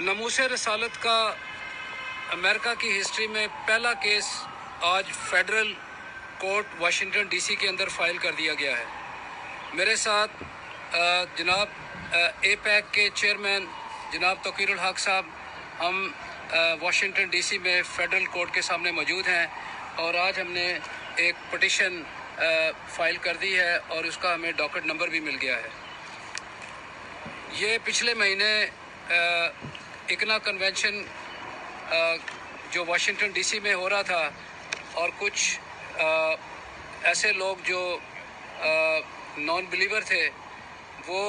नमूस रसालत का अमेरिका की हिस्ट्री में पहला केस आज फेडरल कोर्ट वाशिंगटन डीसी के अंदर फाइल कर दिया गया है। मेरे साथ जनाब एपैक के चेयरमैन जनाब तौकीरुल हक साहब हम वाशिंगटन डीसी में फेडरल कोर्ट के सामने मौजूद हैं और आज हमने एक पटिशन फाइल कर दी है और उसका हमें डॉकेट नंबर भी मिल गया है। ये पिछले महीने इकना कन्वेंशन जो वाशिंगटन डीसी में हो रहा था और कुछ ऐसे लोग जो नॉन बिलीवर थे वो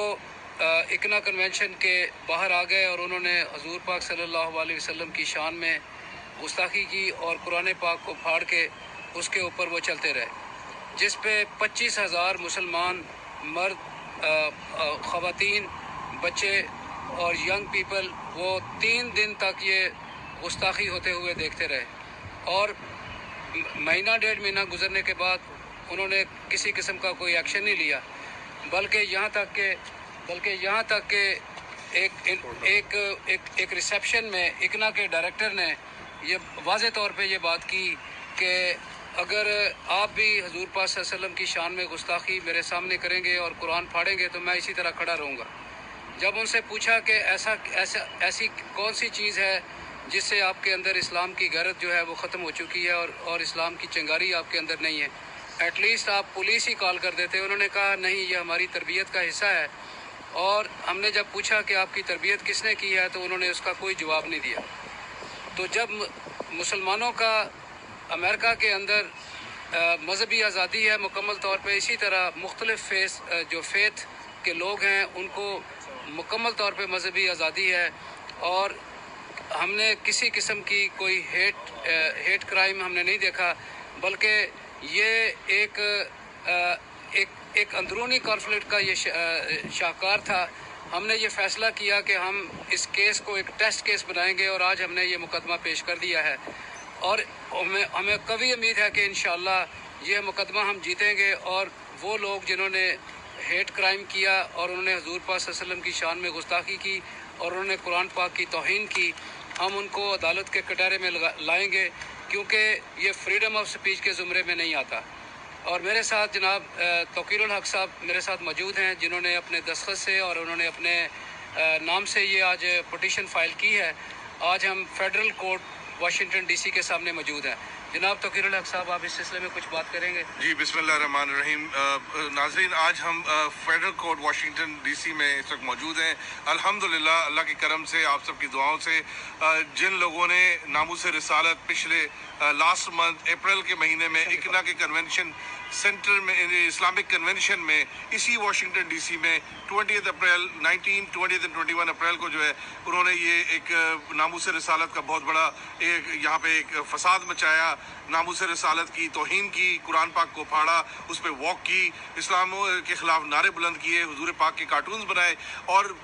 इकना कन्वेंशन के बाहर आ गए और उन्होंने हजूर पाक सल्लल्लाहु अलैहि वसल्लम की शान में गुस्ताखी की और कुरान पाक को फाड़ के उसके ऊपर वो चलते रहे, जिस पे 25,000 मुसलमान मर्द, ख़वातीन, बच्चे और यंग पीपल वो 3 दिन तक ये गुस्ताखी होते हुए देखते रहे। और महीना डेढ़ महीना गुजरने के बाद उन्होंने किसी किस्म का कोई एक्शन नहीं लिया, बल्कि यहाँ तक कि एक रिसेप्शन में इकना के डायरेक्टर ने ये वाज़े तौर पे ये बात की कि अगर आप भी हजूर पाक सल्लल्लाहु अलैहि वसल्लम की शान में गुस्ताखी मेरे सामने करेंगे और कुरान फाड़ेंगे तो मैं इसी तरह खड़ा रहूँगा। जब उनसे पूछा कि ऐसी कौन सी चीज़ है जिससे आपके अंदर इस्लाम की गैरत जो है वो ख़त्म हो चुकी है और इस्लाम की चिंगारी आपके अंदर नहीं है, एटलीस्ट आप पुलिस ही कॉल कर देते। उन्होंने कहा नहीं, ये हमारी तरबियत का हिस्सा है। और हमने जब पूछा कि आपकी तरबियत किसने की है तो उन्होंने उसका कोई जवाब नहीं दिया। तो जब मुसलमानों का अमेरिका के अंदर मजहबी आज़ादी है मुकम्मल तौर पे, इसी तरह मुख्तलिफ जो फेथ के लोग हैं उनको मुकम्मल तौर पे मजहबी आज़ादी है और हमने किसी किस्म की कोई हेट क्राइम हमने नहीं देखा, बल्कि ये एक अंदरूनी कॉन्फ्लिक्ट का ये शाहकार था। हमने ये फ़ैसला किया कि हम इस केस को एक टेस्ट केस बनाएंगे और आज हमने ये मुकदमा पेश कर दिया है और हमें कभी उम्मीद है कि इंशाअल्लाह ये मुकदमा हम जीतेंगे और वो लोग जिन्होंने हेट क्राइम किया और उन्होंने हजूर पाक सल्लल्लाहु अलैहि वसल्लम की शान में गुस्ताखी की और उन्होंने कुरान पाक की तौहीन की, हम उनको अदालत के कटहरे में लाएंगे, क्योंकि ये फ्रीडम ऑफ स्पीच के ज़ुमरे में नहीं आता। और मेरे साथ जनाब तौकीरुल हक साहब मेरे साथ मौजूद हैं, जिन्होंने अपने दस्तखत से और उन्होंने अपने नाम से ये आज पटिशन फाइल की है। आज हम फेडरल कोर्ट वाशिंगटन डीसी के सामने मौजूद हैं। जनाब तौकीरुल हक साहब, आप इस सिलसिले में कुछ बात करेंगे? जी, बिस्मिल्लाहिर्रहमानिर्रहीम। नाज़रीन, आज हम फेडरल कोर्ट वाशिंगटन डीसी में इस वक्त मौजूद हैं। अल्हम्दुलिल्लाह, अल्लाह के करम से, आप सबकी दुआओं से, जिन लोगों ने नामूस रिसालत पिछले लास्ट मंथ अप्रैल के महीने में इकना के कन्वेंशन सेंटर में, इस्लामिक कन्वेंशन में, इसी वाशिंगटन डीसी में 20 अप्रैल 19, 20 और 21 अप्रैल को जो है उन्होंने ये एक नामूस रिसालत का बहुत बड़ा यहाँ पे एक फसाद मचाया, नामूस रिसालत की तौहीन की, कुरान पाक को फाड़ा, उस पर वॉक की, इस्लाम के ख़िलाफ़ नारे बुलंद किए, हुजूर पाक के कार्टून्स बनाए और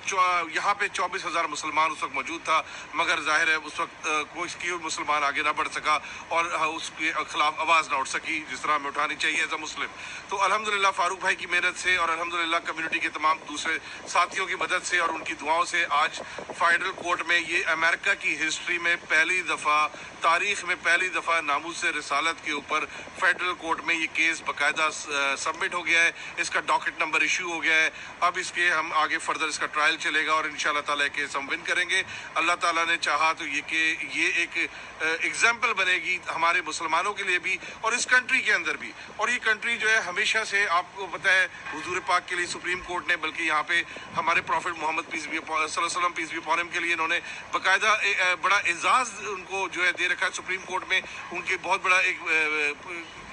यहाँ पे 24,000 मुसलमान उस वक्त मौजूद था, मगर ज़ाहिर है उस वक्त कोई मुसलमान आगे ना बढ़ सका और उसके ख़िलाफ़ आवाज़ ना उठ सकी जिस तरह हमें उठानी चाहिए एज अ मुस्लिम। तो अल्हम्दुलिल्लाह फ़ारूक भाई की मेहनत से और अल्हम्दुलिल्लाह कम्युनिटी के तमाम दूसरे साथियों की मदद से और उनकी दुआओं से आज फेडरल कोर्ट में ये अमेरिका की हिस्ट्री में पहली दफ़ा, तारीख़ में पहली दफ़ा नामूस रिसालत के ऊपर फेडरल कोर्ट में ये केस बाकायदा सबमिट हो गया है। इसका डॉकेट नंबर इशू हो गया है। अब इसके हम आगे फर्दर इसका ट्रायल चलेगा और इंशाल्लाह ताला केस हम विन करेंगे। अल्लाह ताला ने चाहा तो ये एक एग्जाम्पल बनेगी हमारे मुसलमानों के लिए भी और इस कंट्री के अंदर भी। और ये कंट्री जो है हमेशा से, आपको पता है, हुजूर पाक के लिए सुप्रीम कोर्ट ने, बल्कि यहाँ पे हमारे प्रॉफिट मोहम्मद पीस भी अपॉन हिम के लिए इन्होंने बाकायदा बड़ा एजाज़ उनको जो है दे रखा है सुप्रीम कोर्ट में। उनके बहुत बड़ा एक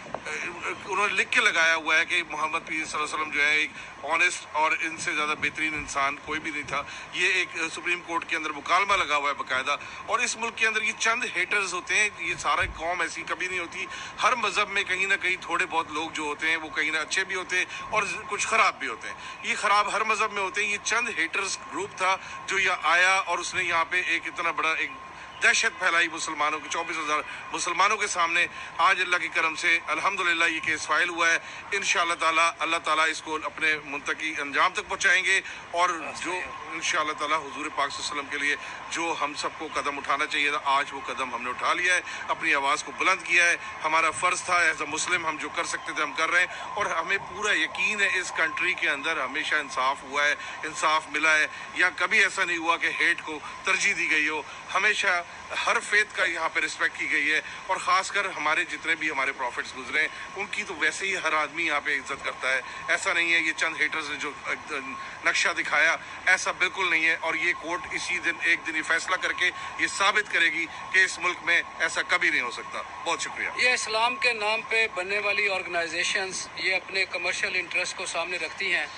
उन्होंने लिख के लगाया हुआ है कि मोहम्मद पीस सल्लल्लाहु अलैहि वसल्लम जो है एक ऑनेस्ट और इनसे ज़्यादा बेहतरीन इंसान कोई भी नहीं था। ये एक सुप्रीम कोर्ट के अंदर मुकालमा लगा हुआ है बाकायदा। और इस मुल्क के अंदर ये चंद हेटर्स होते हैं, ये सारा कौम ऐसी कभी नहीं होती। हर मज़हब में कहीं ना कहीं थोड़े बहुत लोग जो होते हैं वो कहीं ना अच्छे भी होते हैं और कुछ ख़राब भी होते हैं। ये ख़राब हर मज़हब में होते हैं। ये चंद हेटर्स ग्रुप था जो यहाँ आया और उसने यहाँ पे एक इतना बड़ा एक दहशत फैलाई मुसलमानों के 24,000 मुसलमानों के सामने। आज अल्लाह के करम से अल्हम्दुलिल्लाह ये केस फाइल हुआ है। इंशाअल्लाह ताला अल्लाह ताला इसको अपने मुंतकी अंजाम तक पहुँचाएंगे और जो इंशाअल्लाह ताला हुजूर पाक सल्लल्लाहु अलैहि वसल्लम के लिए जो हम सबको कदम उठाना चाहिए था, आज वो कदम हमने उठा लिया है, अपनी आवाज़ को बुलंद किया है। हमारा फ़र्ज़ था एज अ मुस्लिम, हम जो कर सकते थे हम कर रहे हैं और हमें पूरा यकीन है इस कंट्री के अंदर हमेशा इंसाफ हुआ है, इंसाफ मिला है। या कभी ऐसा नहीं हुआ कि हेट को तरजीह दी गई हो। हमेशा हर फेथ का यहाँ पे रिस्पेक्ट की गई है और ख़ासकर हमारे जितने भी हमारे प्रॉफिट्स गुजरे हैं उनकी तो वैसे ही हर आदमी यहाँ पे इज्जत करता है। ऐसा नहीं है ये चंद हेटर्स ने जो नक्शा दिखाया, ऐसा बिल्कुल नहीं है। और ये कोर्ट इसी दिन एक दिन ये फैसला करके ये साबित करेगी कि इस मुल्क में ऐसा कभी नहीं हो सकता। बहुत शुक्रिया। ये इस्लाम के नाम पे बनने वाली ऑर्गेनाइजेशंस ये अपने कमर्शियल इंटरेस्ट को सामने रखती हैं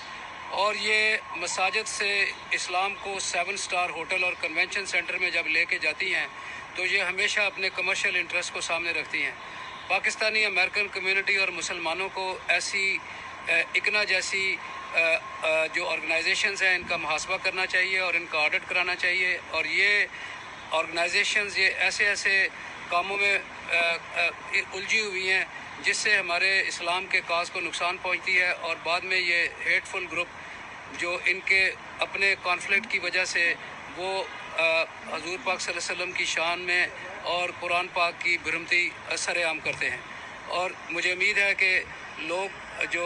और ये मसाजिद से इस्लाम को 7 स्टार होटल और कन्वेंशन सेंटर में जब लेके जाती हैं तो ये हमेशा अपने कमर्शियल इंटरेस्ट को सामने रखती हैं। पाकिस्तानी अमेरिकन कम्युनिटी और मुसलमानों को ऐसी इकना जैसी जो ऑर्गेनाइजेशंस हैं इनका मुहासबा करना चाहिए और इनका ऑडिट कराना चाहिए। और ये ऑर्गेनाइजेशंस ये ऐसे कामों में उलझी हुई हैं जिससे हमारे इस्लाम के काज को नुकसान पहुंचती है और बाद में ये हेटफुल ग्रुप जो इनके अपने कॉन्फ्लिक्ट की वजह से वो हजूर पाक सल्लल्लाहु अलैहि वसल्लम की शान में और कुरान पाक की भरमती सरेआम करते हैं। और मुझे उम्मीद है कि लोग जो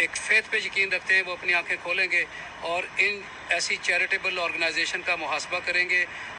एक फेथ पे यकीन रखते हैं वो अपनी आंखें खोलेंगे और इन ऐसी चैरिटेबल ऑर्गेनाइजेशन का मुहासबा करेंगे।